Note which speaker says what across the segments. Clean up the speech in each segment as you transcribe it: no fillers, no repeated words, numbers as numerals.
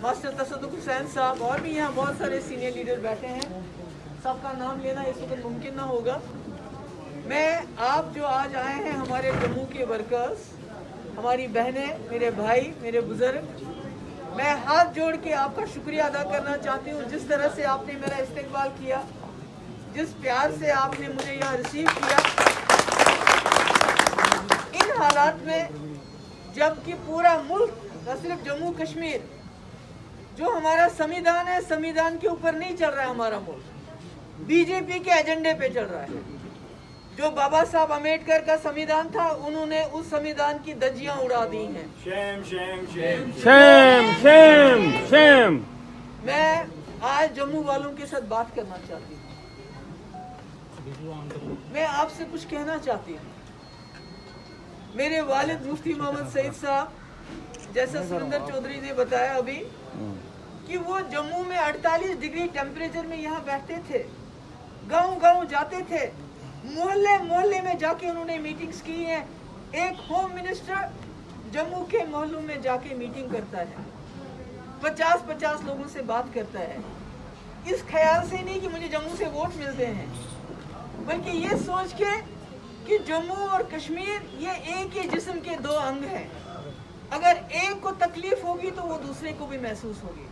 Speaker 1: Master Tassaduq Hussain साहब और भी यहाँ बहुत सारे सीनियर लीडर बैठे हैं, सबका नाम लेना इस वक्त मुमकिन ना होगा। मैं आप जो आज आए हैं हमारे जम्मू के वर्कर्स, हमारी बहनें, मेरे भाई, मेरे बुजुर्ग, मैं हाथ जोड़ के आपका शुक्रिया अदा करना चाहती हूँ। जिस तरह से आपने मेरा इस्तकबाल किया, जिस प्यार से आपने मुझे यहाँ रिसीव किया, इन हालात में जबकि पूरा मुल्क न सिर्फ जम्मू कश्मीर, जो हमारा संविधान है, संविधान के ऊपर नहीं चल रहा है हमारा मुल्क, बीजेपी के एजेंडे पे चल रहा है। जो बाबा साहब अम्बेडकर का संविधान था, उन्होंने उस संविधान की धज्जियां उड़ा दी हैं। Shem Shem Shem Shem Shem Shem. मैं आज जम्मू वालों के साथ बात करना चाहती हूँ, मैं आपसे कुछ कहना चाहती हूँ। मेरे वालिद मुफ्ती मोहम्मद सईद साहब, जैसा सुरेंद्र चौधरी ने बताया अभी, कि वो जम्मू में 48 डिग्री टेम्परेचर में यहाँ बैठते थे, गांव-गांव जाते थे, मोहल्ले मोहल्ले में जाके उन्होंने मीटिंग्स की हैं। एक होम मिनिस्टर जम्मू के मोहल्लों में जाके मीटिंग करता है, 50-50 लोगों से बात करता है, इस ख्याल से नहीं कि मुझे जम्मू से वोट मिलते हैं, बल्कि ये सोच के कि जम्मू और कश्मीर ये एक ही जिस्म के दो अंग हैं। अगर एक को तकलीफ होगी तो वो दूसरे को भी महसूस होगी,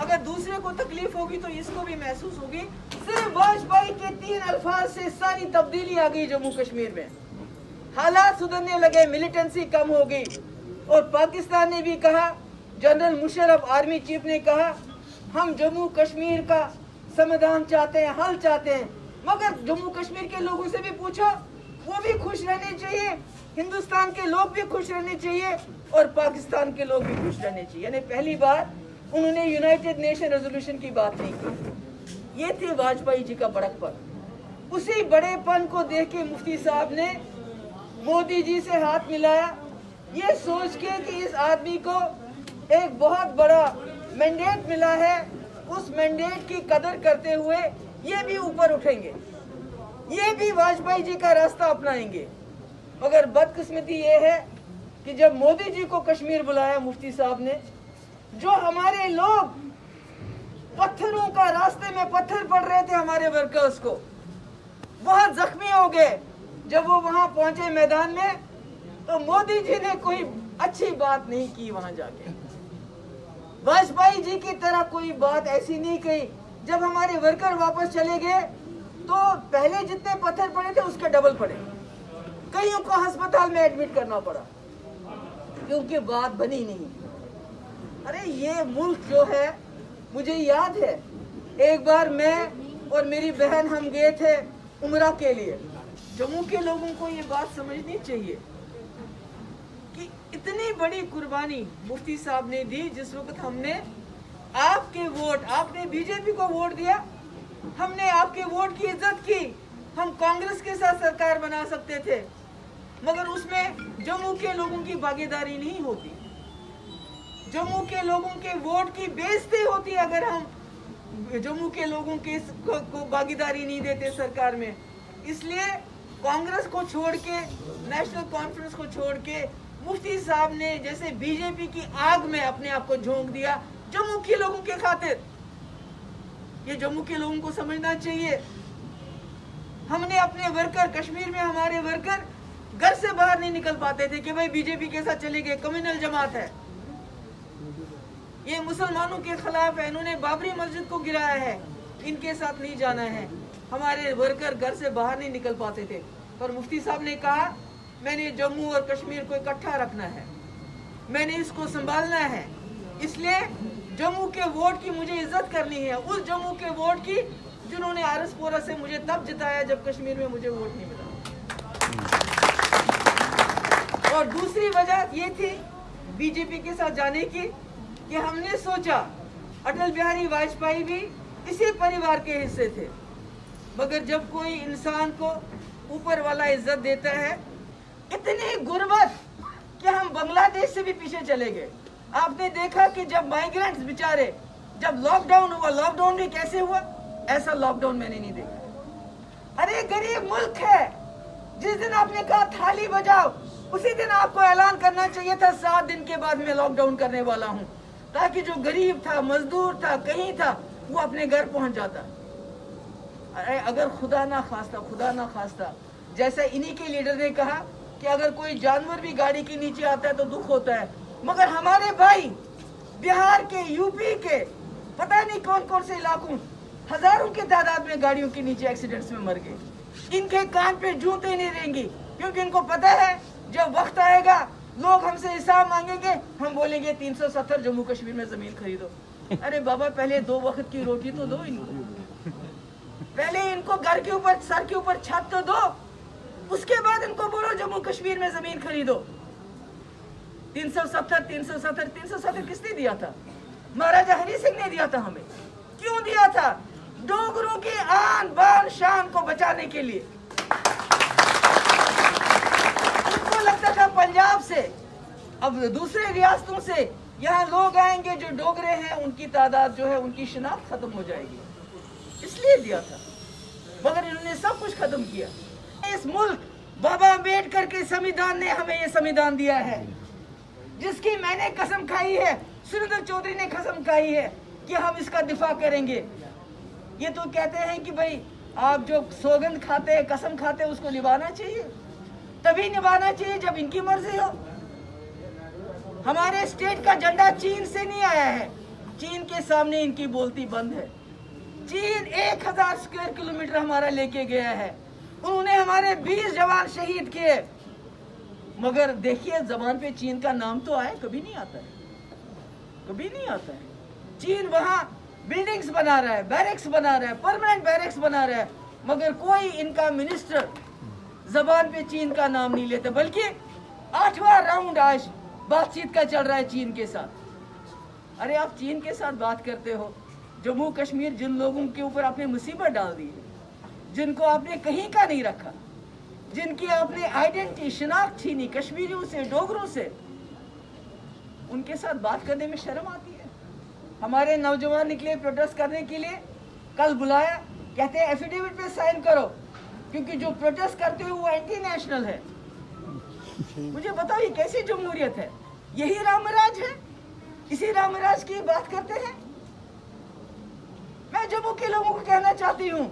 Speaker 1: अगर दूसरे को तकलीफ होगी तो इसको भी महसूस होगी। सिर्फ वाजपेयी के 3 अल्फाज से सारी तब्दीली आ गई जम्मू कश्मीर में, हालात सुधरने लगे, मिलिटेंसी कम हो गई। और पाकिस्तान ने भी कहा, जनरल मुशर्रफ आर्मी चीफ ने कहा, हम जम्मू कश्मीर का समाधान चाहते हैं, हल चाहते हैं। मगर जम्मू कश्मीर के लोगों से भी पूछो, वो भी खुश रहने चाहिए, हिंदुस्तान के लोग भी खुश रहने चाहिए और पाकिस्तान के लोग भी खुश रहने चाहिए। यानी पहली बार उन्होंने यूनाइटेड नेशन रेजोल्यूशन की बात नहीं की। ये थे वाजपेयी जी का बड़कपन। उसी बड़ेपन को देख के मुफ्ती साहब ने मोदी जी से हाथ मिलाया, ये सोच के कि इस आदमी को एक बहुत बड़ा मैंडेट मिला है, उस मैंडेट की कदर करते हुए ये भी ऊपर उठेंगे, ये भी वाजपेयी जी का रास्ता अपनाएंगे। मगर बदकिस्मती ये है कि जब मोदी जी को कश्मीर बुलाया मुफ्ती साहब ने, जो हमारे लोग पत्थरों का रास्ते में पत्थर पड़ रहे थे हमारे वर्कर्स को, बहुत जख्मी हो गए। जब वो वहां पहुंचे मैदान में, तो मोदी जी ने कोई अच्छी बात नहीं की वहां जाके, वाजपेयी जी की तरह कोई बात ऐसी नहीं कही। जब हमारे वर्कर वापस चले गए तो पहले जितने पत्थर पड़े थे उसके डबल पड़े, कईयों को अस्पताल में एडमिट करना पड़ा क्योंकि बात बनी नहीं। अरे ये मुल्क जो है, मुझे याद है एक बार मैं और मेरी बहन हम गए थे उम्रा के लिए। जम्मू के लोगों को ये बात समझनी चाहिए कि इतनी बड़ी कुर्बानी मुफ्ती साहब ने दी। जिस वक्त हमने आपके वोट, आपने बीजेपी को वोट दिया, हमने आपके वोट की इज्जत की, हम कांग्रेस के साथ सरकार बना सकते थे, मगर उसमें जम्मू के लोगों की भागीदारी नहीं होती, जम्मू के लोगों के वोट की बेइज्जती होती अगर हम जम्मू के लोगों के को भागीदारी नहीं देते सरकार में। इसलिए कांग्रेस को छोड़ के, नेशनल कॉन्फ्रेंस को छोड़ के मुफ्ती साहब ने जैसे बीजेपी की आग में अपने आप को झोंक दिया जम्मू के लोगों के खातिर। ये जम्मू के लोगों को समझना चाहिए। हमने अपने वर्कर, कश्मीर में हमारे वर्कर घर से बाहर नहीं निकल पाते थे कि भाई बीजेपी के साथ चले गए, कम्युनल जमात है, ये मुसलमानों के खिलाफ है, इन्होंने बाबरी मस्जिद को गिराया है, इनके साथ नहीं जाना है। हमारे वर्कर घर से बाहर नहीं निकल पाते थे, पर मुफ्ती साहब ने कहा मैंने जम्मू और कश्मीर को इकट्ठा रखना है, मैंने इसको संभालना है, इसलिए जम्मू के वोट की मुझे इज्जत करनी है, उस जम्मू के वोट की जिन्होंने आरएसपुरा से मुझे तब जिताया जब कश्मीर में मुझे वोट नहीं मिला। और दूसरी वजह ये थी बीजेपी के साथ जाने की कि हमने सोचा अटल बिहारी वाजपेयी भी इसी परिवार के हिस्से थे, मगर जब कोई इंसान को ऊपर वाला इज्जत देता है, इतनी गुर्बत कि हम बांग्लादेश से भी पीछे चले गए। आपने देखा कि जब माइग्रेंट्स बेचारे, जब लॉकडाउन हुआ, लॉकडाउन भी कैसे हुआ, ऐसा लॉकडाउन मैंने नहीं देखा। अरे गरीब मुल्क है, जिस दिन आपने कहा थाली बजाओ, उसी दिन आपको ऐलान करना चाहिए था 7 दिन के बाद मैं लॉकडाउन करने वाला हूँ। ताकि जो गरीब था, मजदूर था, कहीं था, वो अपने घर पहुंच जाता। अरे अगर खुदा ना खास्ता जैसा इन्हीं के लीडर ने कहा कि अगर कोई जानवर भी गाड़ी के नीचे आता है तो दुख होता है, मगर हमारे भाई बिहार के, यूपी के, पता नहीं कौन कौन से इलाकों, हजारों की तादाद में गाड़ियों के नीचे एक्सीडेंट्स में मर गए। इनके कान पे जूते नहीं रहेंगी, क्योंकि इनको पता है जब वक्त आएगा लोग हमसे हिसाब मांगेंगे, हम बोलेंगे 370 जम्मू कश्मीर में जमीन खरीदो। अरे बाबा पहले 2 वक्त की रोटी तो दो इनको, पहले इनको घर के ऊपर, सर के ऊपर छत तो दो, उसके बाद इनको बोलो जम्मू कश्मीर में जमीन खरीदो। 370 किसने दिया था? महाराजा हरि सिंह ने दिया था हमें। क्यों दिया था? डोगरों की आन बान शान को बचाने के लिए। उनको लगता था पंजाब से, अब दूसरे रियासतों से यहाँ लोग आएंगे जो डोगरे हैं, उनकी तादाद जो है, उनकी शिनाख्त खत्म हो जाएगी, इसलिए दिया था। मगर इन्होंने सब कुछ खत्म किया। इस मुल्क, बाबा अम्बेडकर के संविधान ने हमें ये संविधान दिया है, जिसकी मैंने कसम खाई है, सुरेंद्र चौधरी ने कसम खाई है कि हम इसका दिफा करेंगे। ये तो कहते हैं कि भाई आप जो सौगंध खाते हैं, कसम खाते हैं, उसको निभाना चाहिए। तभी निभाना चाहिए जब इनकी मर्जी हो। हमारे स्टेट का झंडा चीन से नहीं आया है, चीन के सामने इनकी बोलती बंद है। चीन 1000 स्क्वायर किलोमीटर हमारा लेके गया है, उन्होंने हमारे 20 जवान शहीद किए, मगर देखिए जबान पे चीन का नाम तो आए, कभी नहीं आता है, कभी नहीं आता है। चीन वहां बिल्डिंग्स बना रहा है, बैरक्स बना रहा है, परमानेंट बैरक्स बना रहा है, मगर कोई इनका मिनिस्टर जबान पे चीन का नाम नहीं लेता। बल्कि 8वां राउंड आज बातचीत का चल रहा है चीन के साथ। अरे आप चीन के साथ बात करते हो, जम्मू कश्मीर जिन लोगों के ऊपर आपने मुसीबत डाल दी है, जिनको आपने कहीं का नहीं रखा, जिनकी आपने आइडेंटिटी, शिनाख्त छीनी कश्मीरियों से, डोगरों से, उनके साथ बात करने में शर्म आती है। हमारे नौजवान निकले प्रोटेस्ट करने के लिए, कल बुलाया, कहते हैं एफिडेविट पे साइन करो, क्योंकि जो प्रोटेस्ट करते हो वो एंटी नेशनल है। मुझे बताओ ये कैसी जमहूरियत है? यही रामराज है? इसी रामराज की बात करते हैं? मैं जम्मू के लोगों को कहना चाहती हूँ,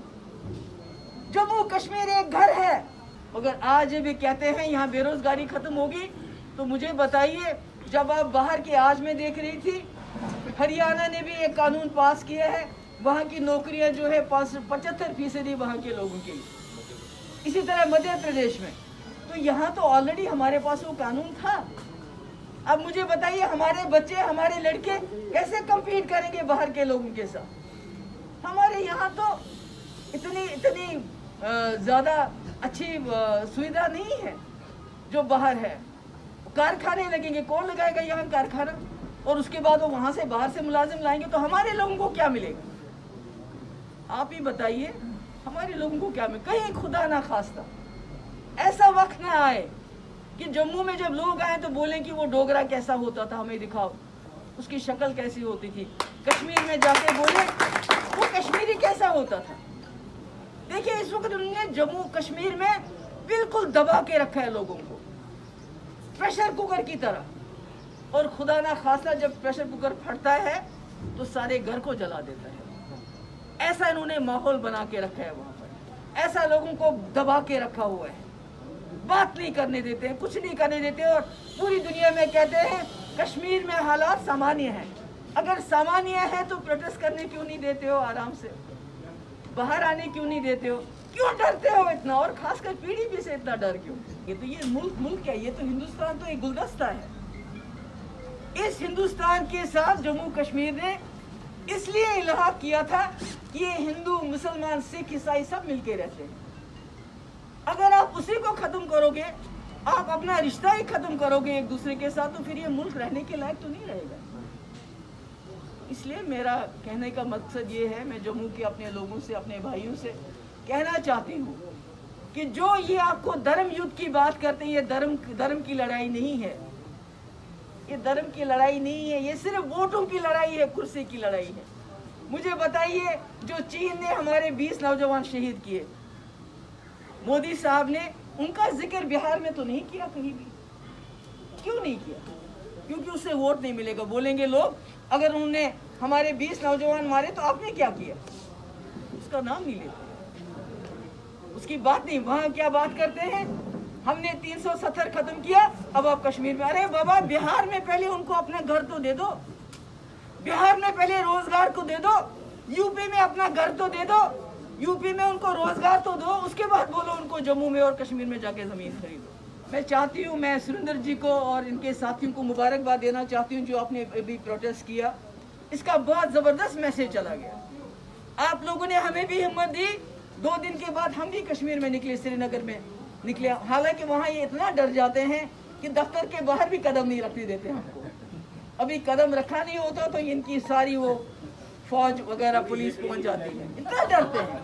Speaker 1: जम्मू कश्मीर एक घर है, मगर आज भी कहते हैं यहाँ बेरोजगारी खत्म होगी। तो मुझे बताइए, जब आप बाहर की आज में देख रही थी, हरियाणा ने भी एक कानून पास किया है, वहाँ की नौकरियाँ जो है 75% वहाँ के लोगों के लिए, इसी तरह मध्य प्रदेश में। तो यहाँ तो ऑलरेडी हमारे पास वो कानून था। अब मुझे बताइए हमारे बच्चे, हमारे लड़के कैसे कम्पीट करेंगे बाहर के लोगों के साथ? हमारे यहाँ तो इतनी ज़्यादा अच्छी सुविधा नहीं है जो बाहर है। कारखाने लगेंगे, कौन लगाएगा यहाँ कारखाना? और उसके बाद वो वहाँ से बाहर से मुलाजिम लाएंगे, तो हमारे लोगों को क्या मिलेगा? आप ही बताइए, हमारे लोगों को क्या मिलेगा? कहीं खुदा ना खास्ता ऐसा वक्त ना आए कि जम्मू में जब लोग आए तो बोलें कि वो डोगरा कैसा होता था, हमें दिखाओ, उसकी शक्ल कैसी होती थी। कश्मीर में जाके बोले वो कश्मीरी कैसा होता था। देखिए इस वक्त उन्होंने जम्मू कश्मीर में बिल्कुल दबा के रखा है लोगों को, प्रेशर कुकर की तरह। और खुदा ना खासा जब प्रेशर कुकर फटता है तो सारे घर को जला देता है। ऐसा इन्होंने माहौल बना के रखा है वहाँ पर, ऐसा लोगों को दबा के रखा हुआ है, बात नहीं करने देते हैं, कुछ नहीं करने देते। और पूरी दुनिया में कहते हैं कश्मीर में हालात सामान्य हैं। अगर सामान्य है तो प्रोटेस्ट करने क्यों नहीं देते हो? आराम से बाहर आने क्यों नहीं देते हो? क्यों डरते हो इतना? और खासकर पीडीपी से इतना डर क्यों? ये मुल्क क्या, ये तो हिंदुस्तान तो एक गुलदस्ता है। इस हिंदुस्तान के साथ जम्मू कश्मीर ने इसलिए इल्हाक किया था कि ये हिंदू, मुसलमान, सिख, ईसाई सब मिलके रहते हैं। अगर आप उसी को खत्म करोगे, आप अपना रिश्ता ही खत्म करोगे एक दूसरे के साथ, तो फिर ये मुल्क रहने के लायक तो नहीं रहेगा। इसलिए मेरा कहने का मकसद ये है, मैं जम्मू के अपने लोगों से, अपने भाइयों से कहना चाहती हूँ कि जो ये आपको धर्म युद्ध की बात करते हैं, ये धर्म की लड़ाई नहीं है, ये धर्म की लड़ाई नहीं है, ये सिर्फ वोटों की लड़ाई है, कुर्सी की लड़ाई है। मुझे बताइए, जो चीन ने हमारे 20 नौजवान शहीद किए, मोदी साहब ने उनका जिक्र बिहार में तो नहीं किया कहीं भी। क्यों नहीं किया? क्योंकि उससे वोट नहीं मिलेगा। बोलेंगे लोग अगर उन्होंने हमारे 20 नौजवान मारे तो आपने क्या किया? उसका नाम नहीं लेते, उसकी बात नहीं। वहां क्या बात करते हैं, हमने 370 खत्म किया, अब आप कश्मीर में। अरे बाबा, बिहार में पहले उनको अपना घर तो दे दो, बिहार में पहले रोजगार को दे दो, यूपी में अपना घर तो दे दो, यूपी में उनको रोजगार तो दो, उसके बाद बोलो उनको जम्मू में और कश्मीर में जाके जमीन खरीदो। मैं चाहती हूँ, मैं सुरेंद्र जी को और इनके साथियों को मुबारकबाद देना चाहती हूँ जो आपने अभी प्रोटेस्ट किया। इसका बहुत जबरदस्त मैसेज चला गया। आप लोगों ने हमें भी हिम्मत दी। 2 दिन के बाद हम भी कश्मीर में निकले, श्रीनगर में निकले। हालांकि वहाँ ये इतना डर जाते हैं कि दफ्तर के बाहर भी कदम नहीं रखने देते हमको। अभी कदम रखा नहीं होता तो इनकी सारी वो फौज वगैरह पुलिस पहुंच जाती है। इतना डरते हैं,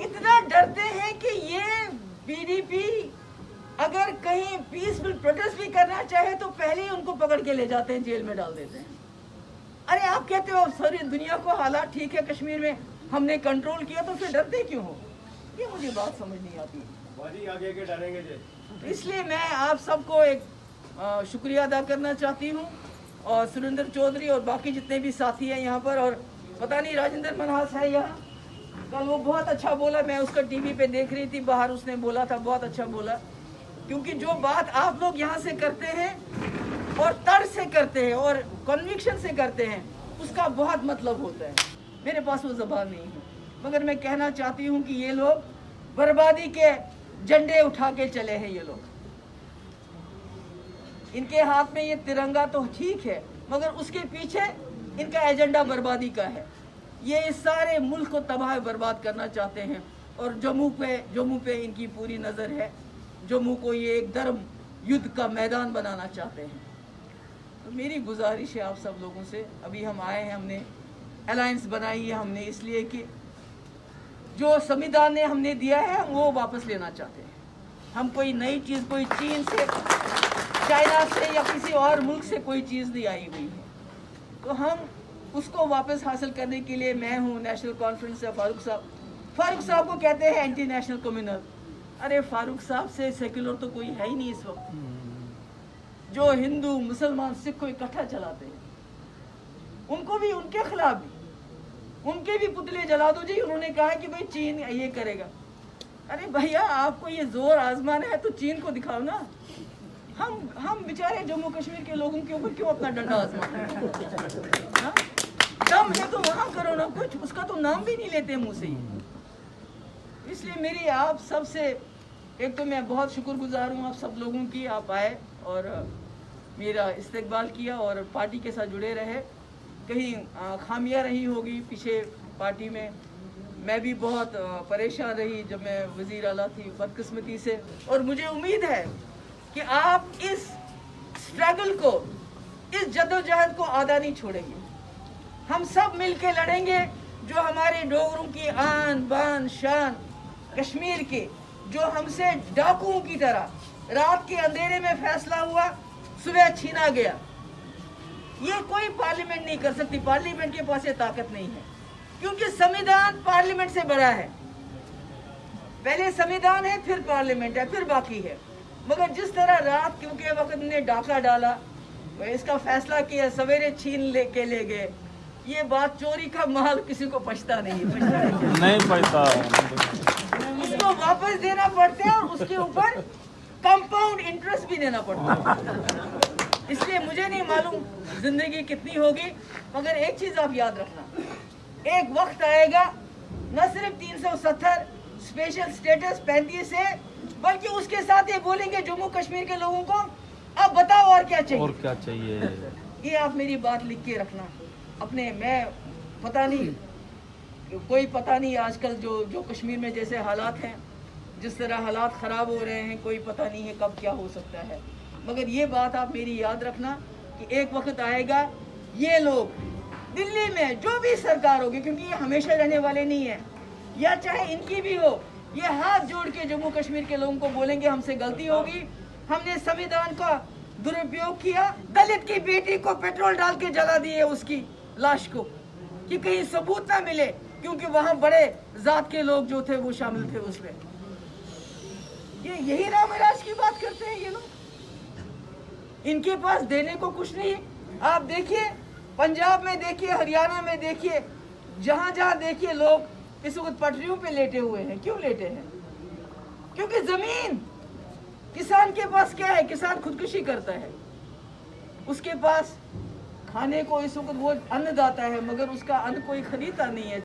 Speaker 1: इतना डरते हैं कि ये पीडीपी अगर कहीं पीसफुल प्रोटेस्ट भी करना चाहे तो पहले ही उनको पकड़ के ले जाते हैं, जेल में डाल देते हैं। अरे आप कहते हो सारी दुनिया को हालात ठीक है, कश्मीर में हमने कंट्रोल किया, तो फिर डरते क्यों हो? ये मुझे बात समझ नहीं आती।
Speaker 2: आगे के डरेंगे
Speaker 1: तो इसलिए मैं आप सबको एक शुक्रिया अदा करना चाहती हूँ, और सुरेंद्र चौधरी और बाकी जितने भी साथी हैं यहाँ पर, और पता नहीं राजेंद्र मनहास है यहाँ, कल वो बहुत अच्छा बोला, मैं उसका टीवी पे देख रही थी बाहर, उसने बोला था, बहुत अच्छा बोला। क्योंकि जो बात आप लोग यहाँ से करते हैं और तर्क से करते हैं और कन्विक्शन से करते हैं, उसका बहुत मतलब होता है। मेरे पास वो ज़बान नहीं है, मगर मैं कहना चाहती हूँ कि ये लोग बर्बादी के झंडे उठा के चले हैं। ये लोग, इनके हाथ में ये तिरंगा तो ठीक है, मगर उसके पीछे इनका एजेंडा बर्बादी का है। ये इस सारे मुल्क को तबाह बर्बाद करना चाहते हैं, और जम्मू पे इनकी पूरी नज़र है। जम्मू को ये एक धर्म युद्ध का मैदान बनाना चाहते हैं। तो मेरी गुजारिश है आप सब लोगों से, अभी हम आए हैं, हमने अलायंस बनाई है हमने इसलिए कि जो संविधान ने हमने दिया है वो वापस लेना चाहते हैं। हम कोई नई चीज़, कोई चीन से, चाइना से या किसी और मुल्क से कोई चीज़ नहीं आई हुई है, तो हम उसको वापस हासिल करने के लिए मैं हूँ। नेशनल कॉन्फ्रेंस से फारूक साहब को कहते हैं एंटी नेशनल कम्युनल। अरे फारूक साहब से सेक्युलर तो कोई है ही नहीं इस वक्त, जो हिंदू मुसलमान सिख को इकट्ठा चलाते हैं, उनको भी, उनके खिलाफ भी, उनके भी पुतले जला दो जी। उन्होंने कहा कि भाई चीन ये करेगा। अरे भैया, आपको ये जोर आजमाना है तो चीन को दिखाओ ना। हम बेचारे जम्मू कश्मीर के लोगों के ऊपर क्यों अपना डंडा आजमाना है? दम है तो वहां करो ना कुछ, उसका तो नाम भी नहीं लेते मुंह से। इसलिए मेरी आप सबसे एक तो मैं बहुत शुक्रगुजार हूँ आप सब लोगों की, आप आए और मेरा इस्तकबाल किया और पार्टी के साथ जुड़े रहे। कहीं खामियां रही होगी पीछे पार्टी में, मैं भी बहुत परेशान रही जब मैं वज़ीर आला थी, बदकिस्मती से। और मुझे उम्मीद है कि आप इस स्ट्रगल को, इस जद्दोजहद को आधा नहीं छोड़ेंगे। हम सब मिलके लड़ेंगे। जो हमारे डोगरों की आन बान शान कश्मीर के, जो हमसे डाकुओं की तरह रात के अंधेरे में फैसला हुआ, सुबह छीना गया, ये कोई पार्लियामेंट नहीं कर सकती। पार्लियामेंट के पास ये ताकत नहीं है, क्योंकि संविधान पार्लियामेंट से बड़ा है। पहले संविधान है, फिर पार्लियामेंट है, फिर बाकी है। मगर जिस तरह रात के वक्त ने डाका डाला, इसका फैसला किया, सवेरे छीन ले गए, ये बात चोरी का माल किसी को पछता नहीं
Speaker 3: पछता।
Speaker 1: उसको वापस देना पड़ता है और उसके ऊपर कंपाउंड इंटरेस्ट भी देना पड़ता है। इसलिए मुझे नहीं मालूम जिंदगी कितनी होगी, मगर एक चीज आप याद रखना, एक वक्त आएगा न सिर्फ 370 स्पेशल स्टेटस 35 है, बल्कि उसके साथ ये बोलेंगे जम्मू कश्मीर के लोगों को, अब बताओ और क्या चाहिए। ये आप मेरी बात लिख के रखना अपने। मैं पता नहीं, कोई पता नहीं आजकल जो कश्मीर में जैसे हालात हैं, जिस तरह हालात ख़राब हो रहे हैं, कोई पता नहीं है कब क्या हो सकता है। मगर ये बात आप मेरी याद रखना कि एक वक्त आएगा, ये लोग दिल्ली में जो भी सरकार होगी, क्योंकि ये हमेशा रहने वाले नहीं है, या चाहे इनकी भी हो, ये हाथ जोड़ के जम्मू कश्मीर के लोगों को बोलेंगे हमसे गलती होगी, हमने संविधान का दुरुपयोग किया, दलित की बेटी को पेट्रोल डाल के जला दिए उसकी लाश को, कि कहीं सबूत ना मिले, क्योंकि वहां बड़े जात के लोग जो थे वो शामिल थे उसमें। यही राम राज की बात करते हैं ये लोग। इनके पास देने को कुछ नहीं, आप देखिए, पंजाब में देखिए, हरियाणा में देखिए, जहां जहां देखिए लोग इस वक्त पटरियों पे लेटे हुए हैं। क्यों लेटे हैं? क्योंकि जमीन, किसान के पास क्या है? किसान खुदकुशी करता है, उसके पास खाने को इस वक्त वो अन्नदाता है, मगर उसका अन्न कोई खरीदता नहीं है।